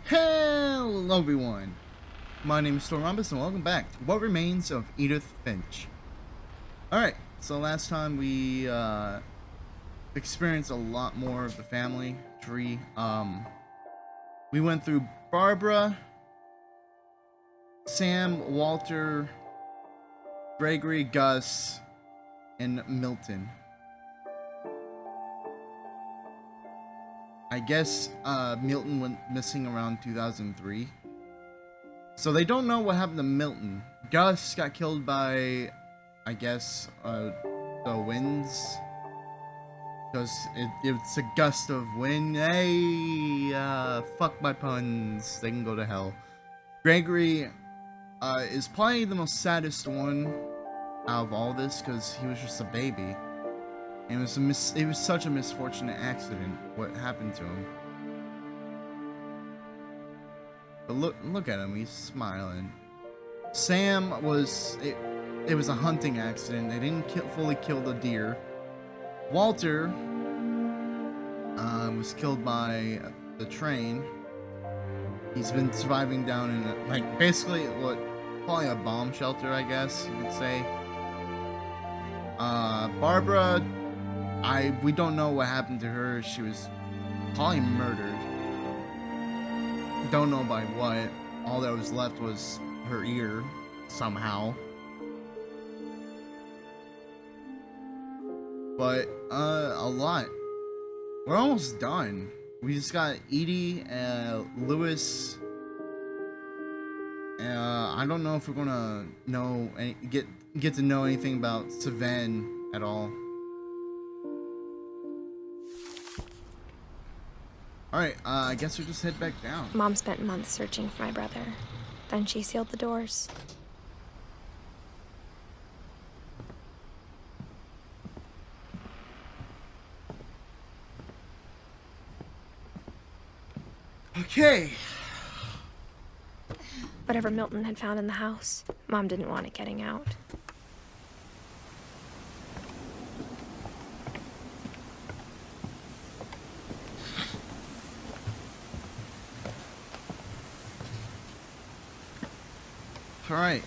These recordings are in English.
Hello everyone, my name is Stormbus and welcome back to What Remains of Edith Finch. Alright, so last time we experienced a lot more of the family tree. We went through Barbara, Sam, Walter, Gregory, Gus, and Milton. I guess Milton went missing around 2003. So they don't know what happened to Milton. Gus got killed by, I guess, the winds. Because it's a gust of wind. Hey, fuck my puns. They can go to hell. Gregory is probably the most saddest one out of all this because he was just a baby. And it was such a misfortunate accident what happened to him. But look at him, he's smiling. Sam was it was a hunting accident. They didn't fully kill the deer. Walter was killed by the train. He's been surviving down in like basically probably a bomb shelter, I guess you could say. Barbara, we don't know what happened to her. She was probably murdered. Don't know by what. All that was left was her ear, somehow. But, a lot. We're almost done. We just got Edie, Lewis. I don't know if we're gonna get to know anything about Savan at all. Alright, I guess we just head back down. Mom spent months searching for my brother. Then she sealed the doors. Okay. Whatever Milton had found in the house, Mom didn't want it getting out. Alright.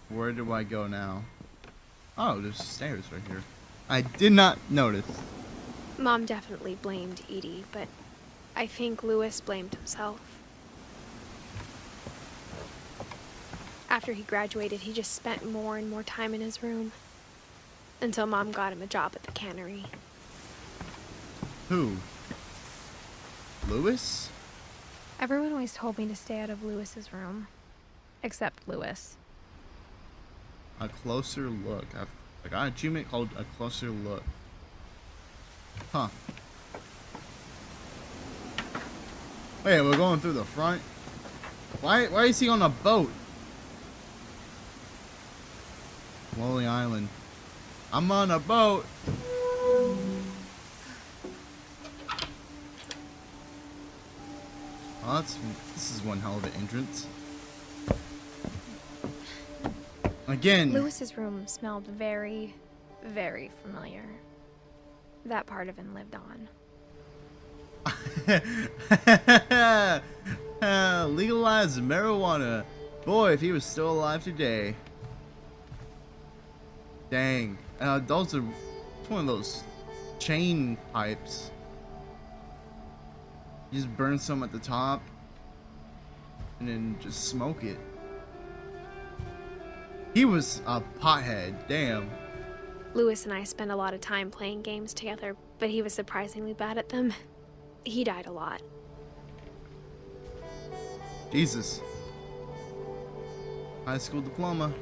Where do I go now? Oh, there's stairs right here. I did not notice. Mom definitely blamed Edie, but I think Lewis blamed himself. After he graduated, he just spent more and more time in his room. Until Mom got him a job at the cannery. Who? Lewis? Everyone always told me to stay out of Lewis's room. Except Lewis. A closer look. I got an achievement called A Closer Look. Huh. Wait, we're going through the front? Why is he on a boat? Lonely Island. I'm on a boat. Oh, this is one hell of an entrance. Again. Lewis's room smelled very, very familiar. That part of him lived on. Legalize marijuana. Boy, if he was still alive today. Dang. Those are one of those chain pipes. You just burn some at the top and then just smoke it. He was a pothead, damn. Lewis and I spent a lot of time playing games together, but he was surprisingly bad at them. He died a lot. Jesus. High school diploma.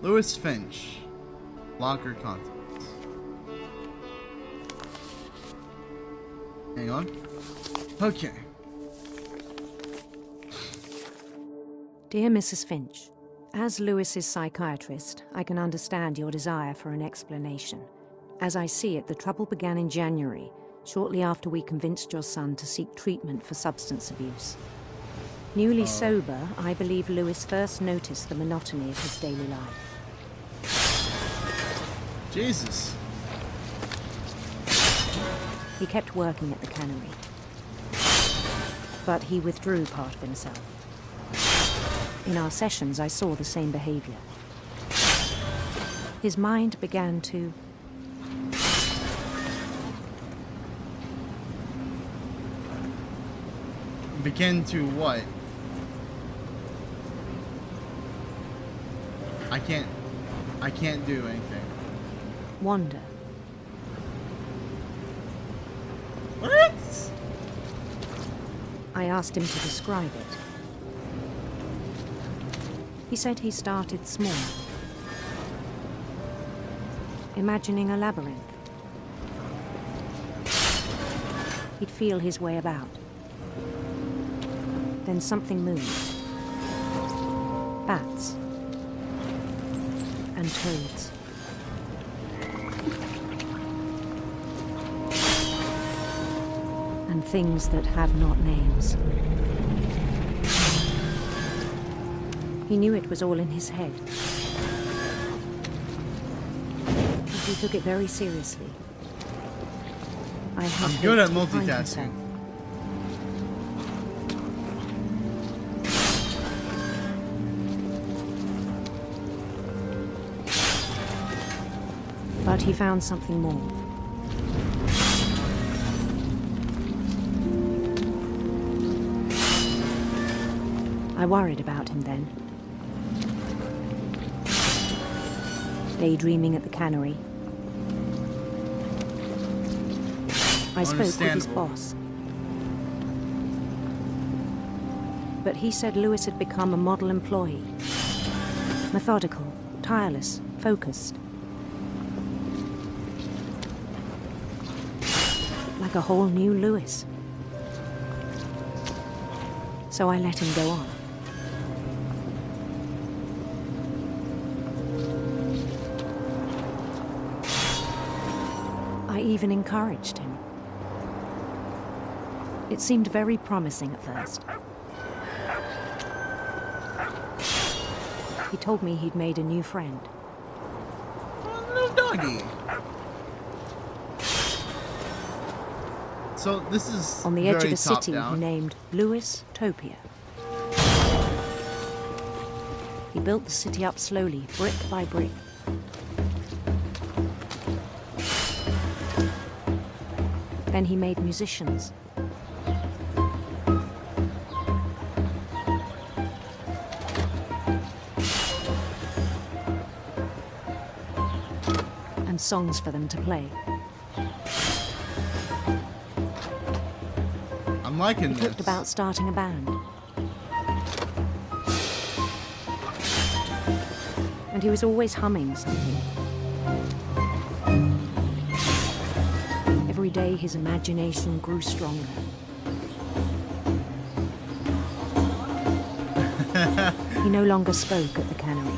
Lewis Finch. Locker contents. Hang on. Okay. Dear Mrs. Finch, as Lewis's psychiatrist, I can understand your desire for an explanation. As I see it, the trouble began in January, shortly after we convinced your son to seek treatment for substance abuse. Newly sober, I believe Lewis first noticed the monotony of his daily life. Jesus. He kept working at the cannery, but he withdrew part of himself. In our sessions, I saw the same behavior. His mind began to begin to what? I can't do anything. wander. What? I asked him to describe it. He said he started small, imagining a labyrinth. He'd feel his way about. Then something moved. Bats and toads. And things that have not names. He knew it was all in his head. But he took it very seriously. I'm good at multitasking. But he found something more. I worried about him then. Daydreaming at the cannery. I spoke with his boss. But he said Lewis had become a model employee. Methodical, tireless, focused. Like a whole new Lewis. So I let him go on. I even encouraged him. It seemed very promising at first. He told me he'd made a new friend. Oh, little doggy. So this is on the edge of very a city he top-down. named Lewis Topia. He built the city up slowly, brick by brick. Then he made musicians. And songs for them to play. I'm liking He this. talked about starting a band. And he was always humming something. Every day his imagination grew stronger. He no longer spoke at the cannery.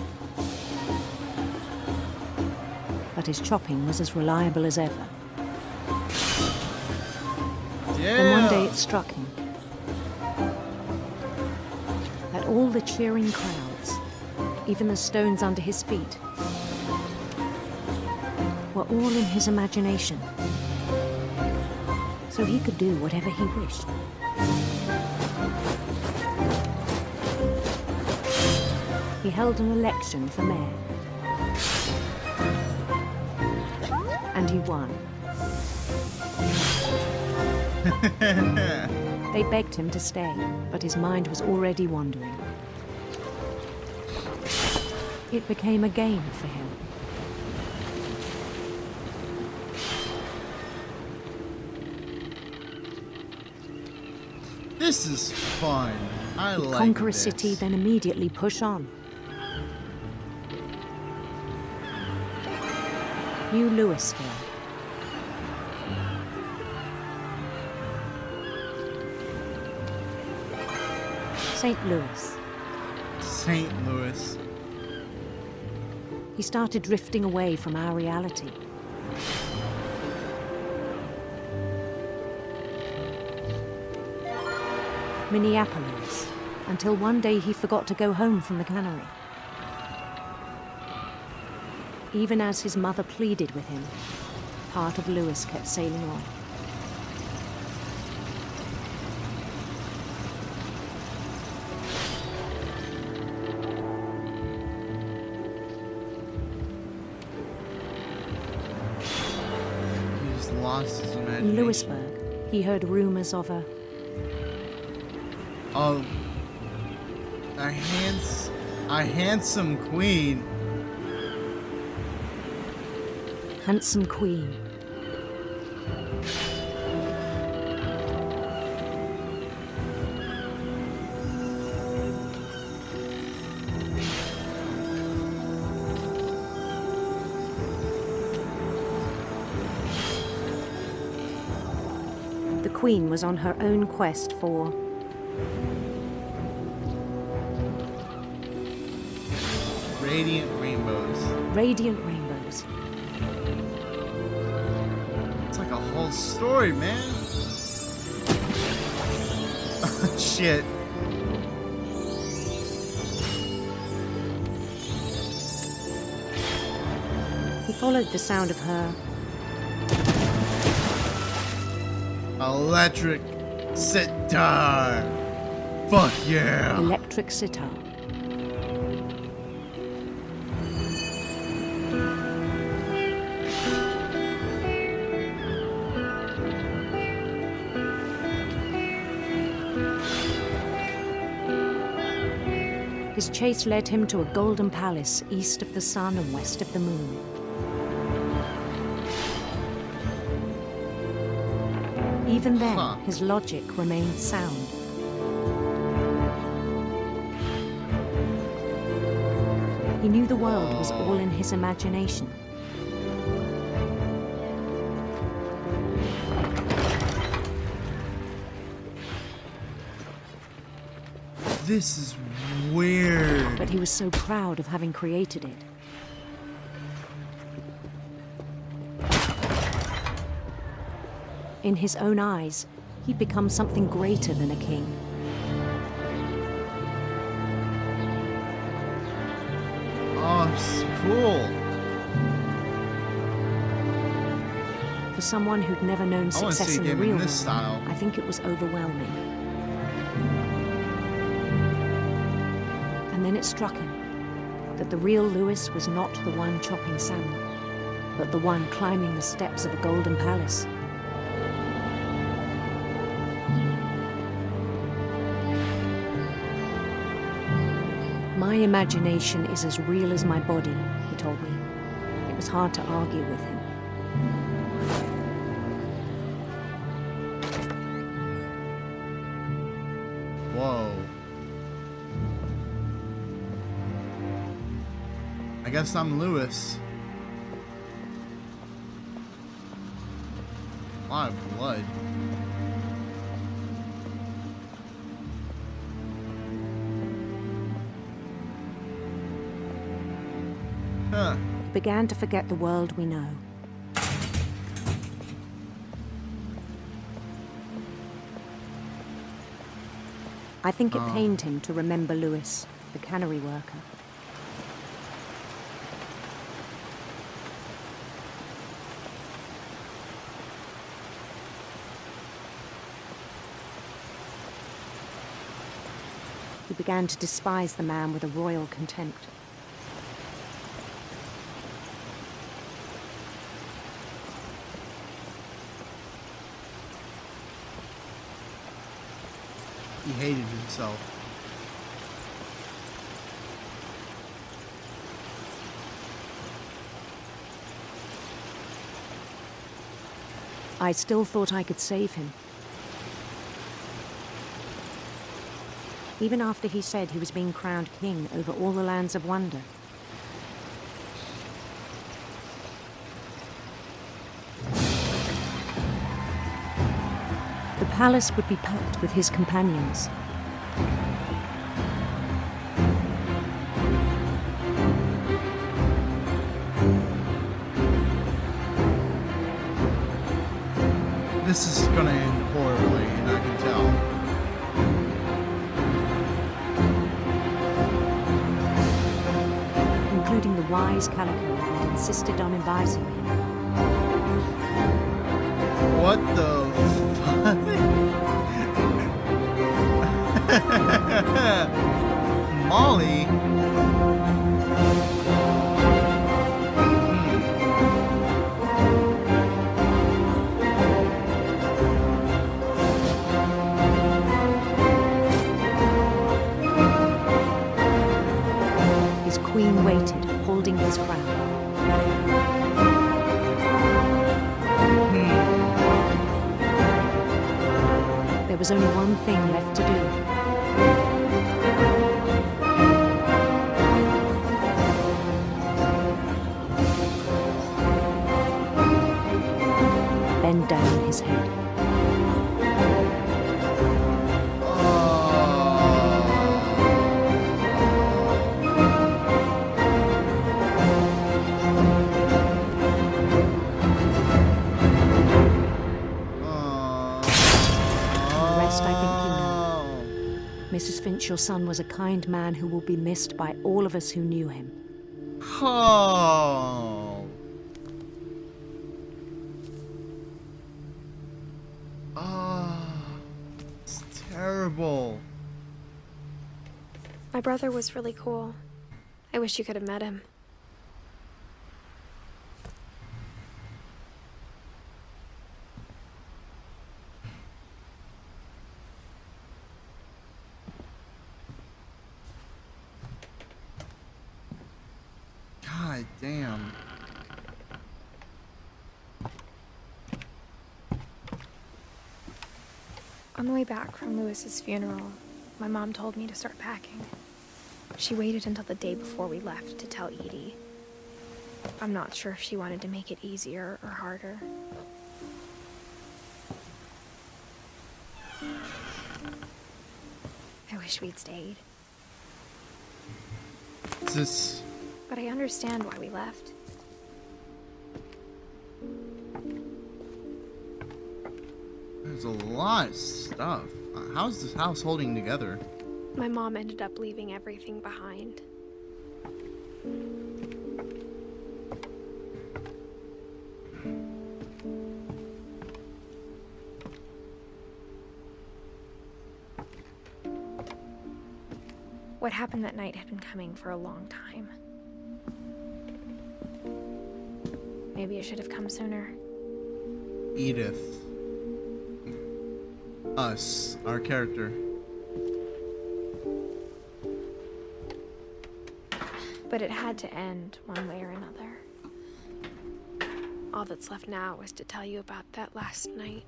But his chopping was as reliable as ever. Then one day it struck him that all the cheering crowds, even the stones under his feet, were all in his imagination. So he could do whatever he wished. He held an election for mayor. And he won. They begged him to stay, but his mind was already wandering. It became a game for him. This is fun. I He'd like conquer a this. city, then immediately push on. New Louisville. St. Louis. St. Louis. He started drifting away from our reality. Minneapolis, until one day he forgot to go home from the cannery. Even as his mother pleaded with him, part of Lewis kept sailing on. He just lost his imagination. In Lewisburg, he heard rumors of a handsome queen. handsome queen. The queen was on her own quest for Radiant rainbows. radiant rainbows. It's like a whole story, man. Shit. He followed the sound of her Electric sitar. Fuck yeah. electric sitar. His chase led him to a golden palace east of the sun and west of the moon. Even then, his logic remained sound. He knew the world was all in his imagination. This is weird. But he was so proud of having created it. In his own eyes, he'd become something greater than a king. Oh, it's cool. For someone who'd never known I want to success see a in the game real in world, this style. I think it was overwhelming. And then it struck him that the real Lewis was not the one chopping salmon, but the one climbing the steps of a golden palace. My imagination is as real as my body, he told me. It was hard to argue with him. Whoa. I guess I'm Lewis. A lot of blood. Huh. He began to forget the world we know. I think it pained him to remember Lewis, the cannery worker. He began to despise the man with a royal contempt. He hated himself. I still thought I could save him. Even after he said he was being crowned king over all the lands of wonder. The palace would be packed with his companions. This is gonna end horribly, and I can tell. Including the wise Calico who had insisted on inviting him. What the fuck? Molly? His queen waited, holding his crown. There was only one thing left to do. Bend down his head. Mrs. Finch, your son was a kind man who will be missed by all of us who knew him. Oh. It's terrible. My brother was really cool. I wish you could have met him. God damn. On the way back from Lewis's funeral, my mom told me to start packing. She waited until the day before we left to tell Edie. I'm not sure if she wanted to make it easier or harder. I wish we'd stayed. Is this... But I understand why we left. There's a lot of stuff. How's this house holding together? My mom ended up leaving everything behind. What happened that night had been coming for a long time. Maybe it should have come sooner. Edith. Us. Our character. But it had to end one way or another. All that's left now is to tell you about that last night.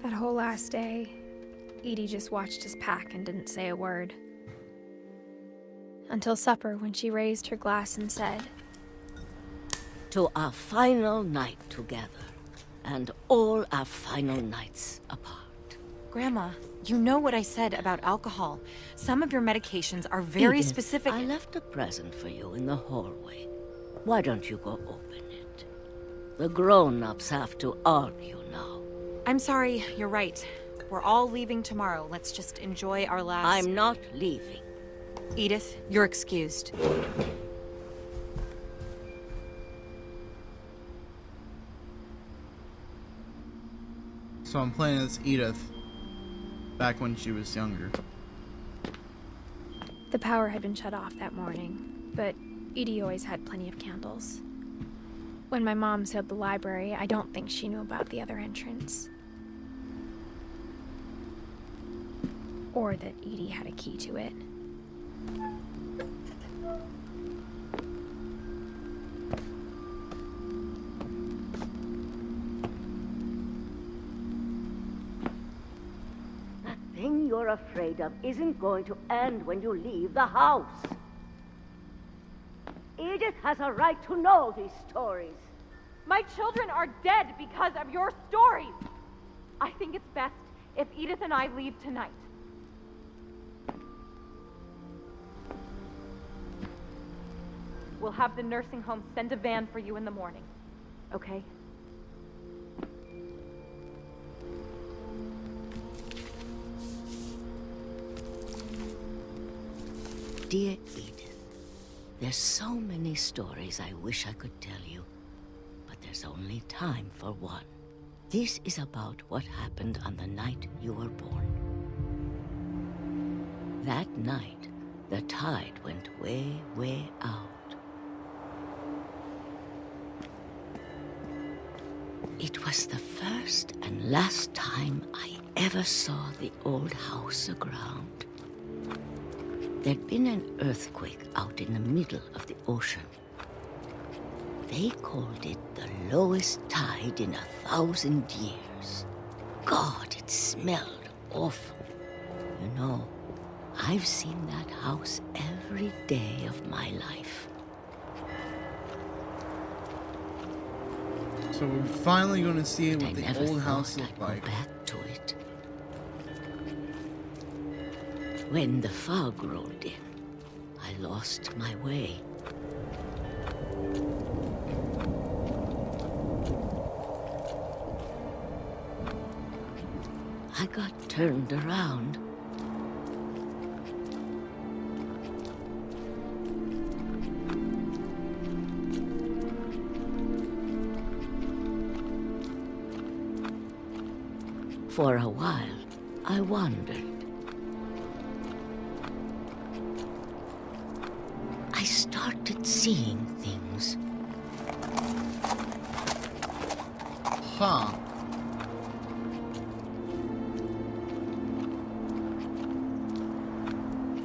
That whole last day, Edie just watched us pack and didn't say a word. Until supper, when she raised her glass and said, "To our final night together, and all our final nights apart." Grandma, you know what I said about alcohol. Some of your medications are very Edith, specific. I left a present for you in the hallway. Why don't you go open it? The grown-ups have to argue now. I'm sorry, you're right. We're all leaving tomorrow. Let's just enjoy our last... I'm not leaving. Edith, you're excused. So I'm playing as Edith. Back when she was younger. the power had been shut off that morning, but Edie always had plenty of candles. When my mom sealed the library, I don't think she knew about the other entrance. Or that Edie had a key to it. That thing you're afraid of isn't going to end when you leave the house. Edith has a right to know these stories. My children are dead because of your stories. I think it's best if Edith and I leave tonight. We'll have the nursing home send a van for you in the morning. Okay? Dear Edith, there's so many stories I wish I could tell you, but there's only time for one. This is about what happened on the night you were born. That night, the tide went way, way out. It was the first and last time I ever saw the old house aground. There'd been an earthquake out in the middle of the ocean. They called it the lowest tide in 1,000 years. God, it smelled awful. You know, I've seen that house every day of my life. So we're finally going to see But what I the never old house thought looked I'd like. go back to it. When the fog rolled in, I lost my way. I got turned around. For a while, I wandered. I started seeing things. Huh.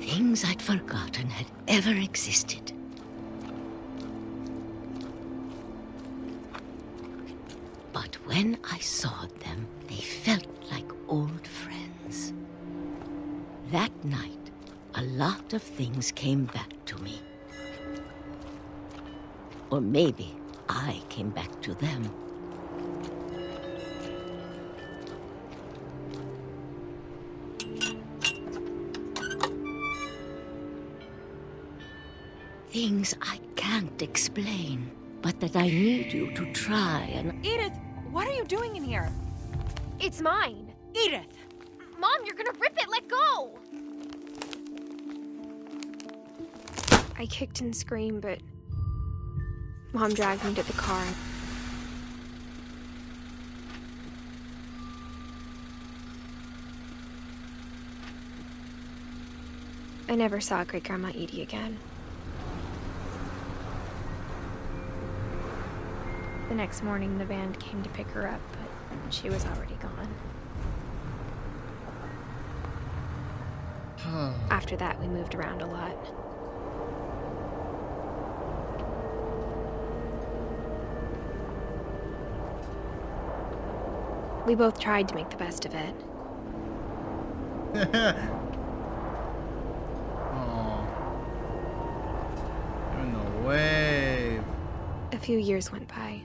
Things I'd forgotten had ever existed. But when I saw them, they felt like old friends. That night, a lot of things came back to me. Or maybe I came back to them. Things I can't explain, but that I need you to try and... Edith, what are you doing in here? It's mine. Edith! Mom, you're gonna rip it! Let go! I kicked and screamed, but Mom dragged me to the car. I never saw Great-Grandma Edie again. The next morning, the van came to pick her up, but she was already gone. After that, we moved around a lot. We both tried to make the best of it. Oh. You're in the wave. A few years went by.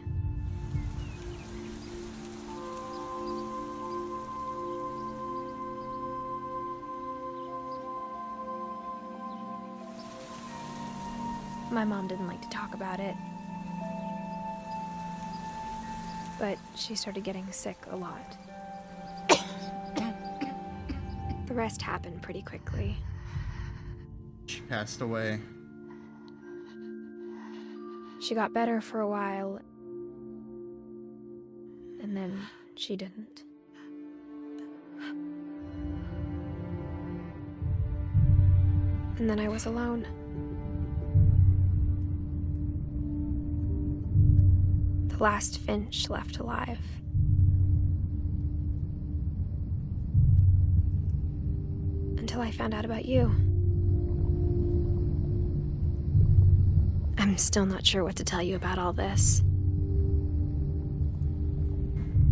My mom didn't like to talk about it. But she started getting sick a lot. The rest happened pretty quickly. She passed away. She got better for a while, and then she didn't. And then I was alone. The last Finch left alive. Until I found out about you. I'm still not sure what to tell you about all this.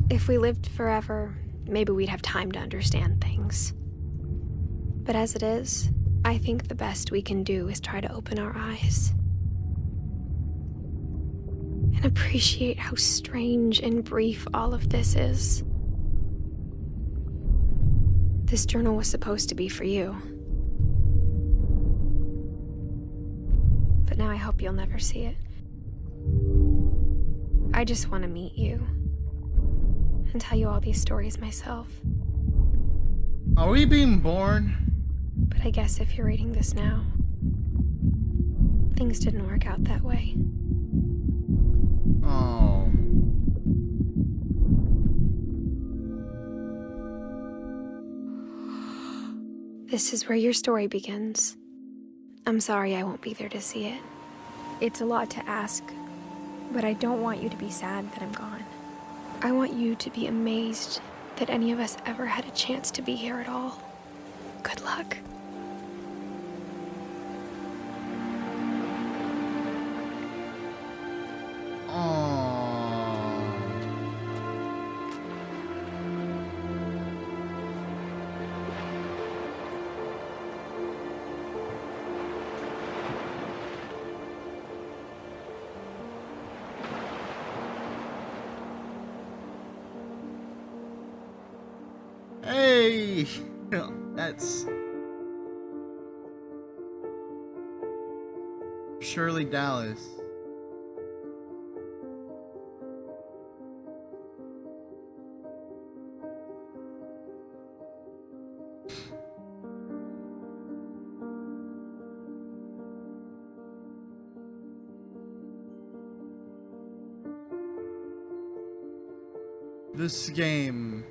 If we lived forever, maybe we'd have time to understand things. But as it is, I think the best we can do is try to open our eyes. And appreciate how strange and brief all of this is. This journal was supposed to be for you. But now I hope you'll never see it. I just want to meet you and tell you all these stories myself. Are we being born? But I guess if you're reading this now, things didn't work out that way. Oh. This is where your story begins. I'm sorry I won't be there to see it. It's a lot to ask, but I don't want you to be sad that I'm gone. I want you to be amazed that any of us ever had a chance to be here at all. Good luck. Hey, that's Shirley Dallas. This game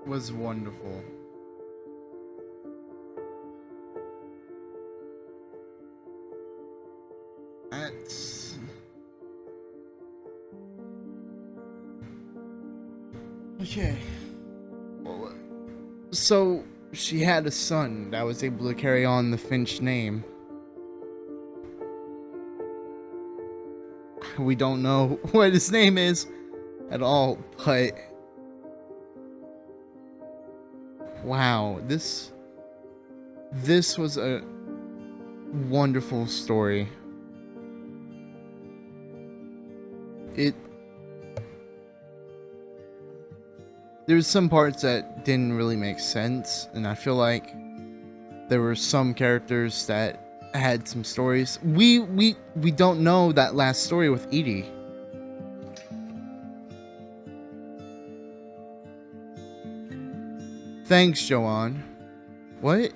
was wonderful. That's okay. Well, so she had a son that was able to carry on the Finch name. We don't know what his name is at all, but wow, this was a wonderful story. There's some parts that didn't really make sense, and I feel like there were some characters that had some stories. We don't know that last story with Edie. Thanks, Joanne. What?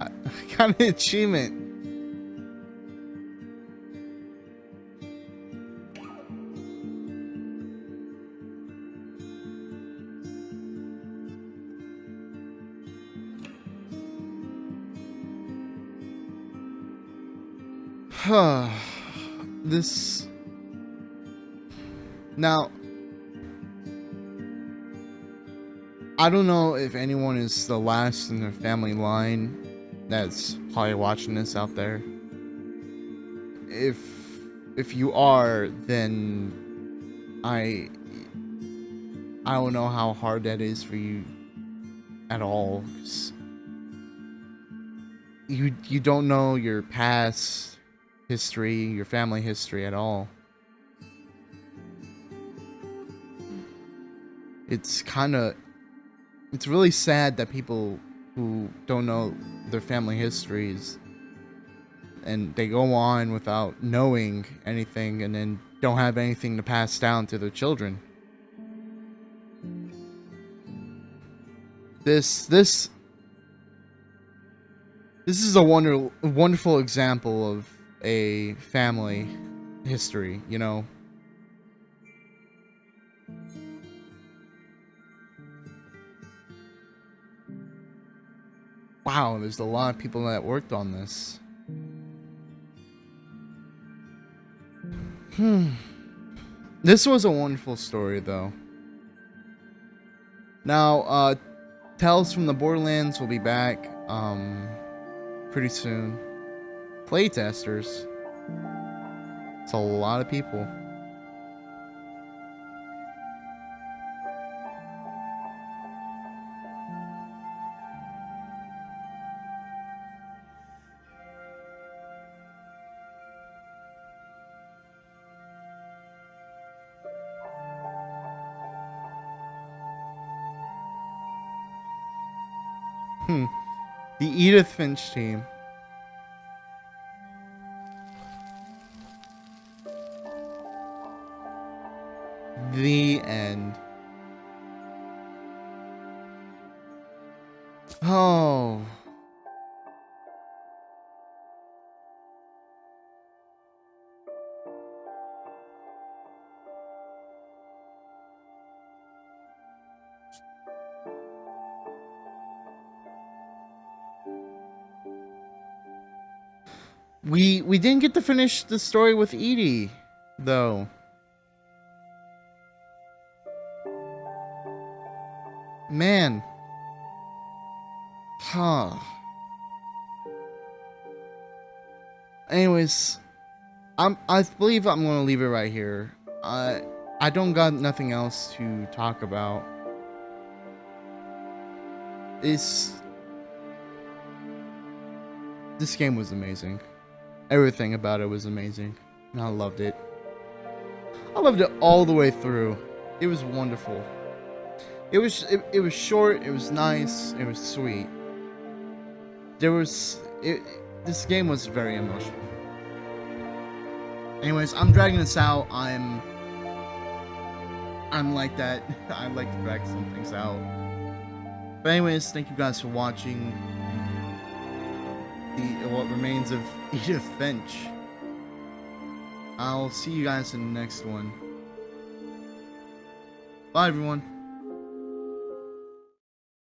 I got an achievement. This now, I don't know if anyone is the last in their family line that's probably watching this out there. If you are, then I don't know how hard that is for you at all. 'Cause you don't know your past history, your family history at all. It's really sad that people who don't know their family histories and they go on without knowing anything and then don't have anything to pass down to their children. This is a wonderful example of a family history, you know. Wow, there's a lot of people that worked on this. This was a wonderful story, though. Now, Tales from the Borderlands will be back, pretty soon. Playtesters. It's a lot of people. The Edith Finch team. The end. Oh. We didn't get to finish the story with Edie, though. Man. Huh. Anyways, I believe I'm gonna leave it right here. I don't got nothing else to talk about. This game was amazing. Everything about it was amazing. And I loved it. I loved it all the way through. It was wonderful. It was short, it was nice, it was sweet. This game was very emotional. Anyways, I'm dragging this out. I'm like that. I like to drag some things out. But anyways, thank you guys for watching what remains of Edith Finch. I'll see you guys in the next one. Bye everyone.